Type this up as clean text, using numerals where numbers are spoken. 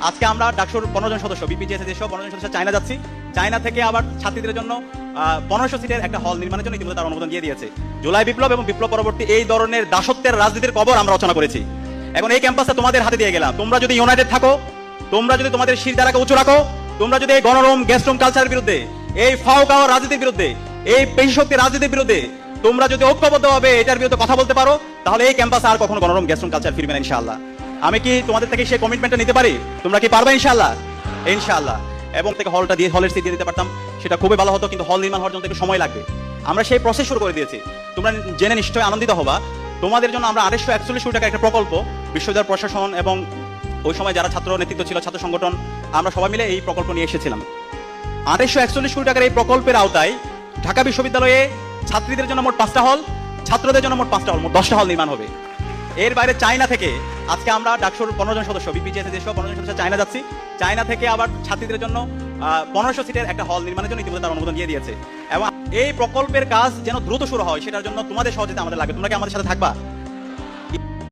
আজকে আমরা ডাকসুর 15 জন সদস্য বিপিজিএস যেসব 15 জন সদস্য চায়না যাচ্ছি। চায়না থেকে আবার ছাত্রীদের জন্য 1500 সিটের একটা হল নির্মাণের জন্য ইতিমধ্যে তার অনুমোদন দিয়ে দিয়েছে। জুলাই বিপ্লব এবং বিপ্লব পরবর্তী এই ধরনের দাসত্বের রাজনীতির কবর আমরা রচনা করেছি। এখন এই ক্যাম্পাসে তোমাদের হাতে দিয়ে গেলাম। তোমরা যদি ইউনাইটেড থাকো, তোমরা যদি তোমাদের শিরদাঁড়াকে উঁচু রাখো, তোমরা যদি এই গণরুম গেস্টরুম কালচারের বিরুদ্ধে, এই ফাও রাজনীতির বিরুদ্ধে, এই পেশি শক্তি রাজনীতির বিরুদ্ধে তোমরা যদি ঐক্যবদ্ধভাবে এটার বিরুদ্ধে কথা বলতে পারো, তাহলে এই ক্যাম্পাসে আর কখনো গণরুম গেস্টরুম কালচার ফিরবে না ইনশাআল্লাহ। আমি কি তোমাদের থেকে সেই কমিটমেন্টটা নিতে পারি? তোমরা কি পারবে ইনশাআল্লাহ? ইনশাআল্লাহ। এবং থেকে হলটা দিয়ে হলের সিট দিয়ে দিতে পারতাম, সেটা খুবই ভালো হতো, কিন্তু হল নির্মাণ হওয়ার জন্য একটু সময় লাগবে। আমরা সেই প্রসেস শুরু করে দিয়েছি। তোমরা জেনে নিশ্চয়ই আনন্দিত হবা, তোমাদের জন্য আমরা 841 কোটি টাকার একটা প্রকল্প, বিশ্ববিদ্যালয় প্রশাসন এবং ওই সময় যারা ছাত্র নেতৃত্ব ছিল, ছাত্র সংগঠন, আমরা সবাই মিলে এই প্রকল্প নিয়ে এসেছিলাম। 841 কোটি টাকার এই প্রকল্পের আওতায় ঢাকা বিশ্ববিদ্যালয়ে ছাত্রীদের জন্য মোট 5টা হল, ছাত্রদের জন্য মোট 5টা হল, মোট 10টা হল নির্মাণ হবে। এর বাইরে চায়না থেকে আজকে আমরা ডাকসুর 15 জন সদস্য বিপিজিএস যেসব 15 জন সদস্য চায়না যাচ্ছি। চায়না থেকে আবার ছাত্রীদের জন্য 1500 সিটের একটা হল নির্মাণের জন্য ইতিমধ্যে তার অনুমোদন দিয়ে দিয়েছে। এবং এই প্রকল্পের কাজ যেন দ্রুত শুরু হয়, সেটার জন্য তোমাদের সহযোগিতা আমাদের লাগবে। তোমরা কি আমাদের সাথে থাকবা?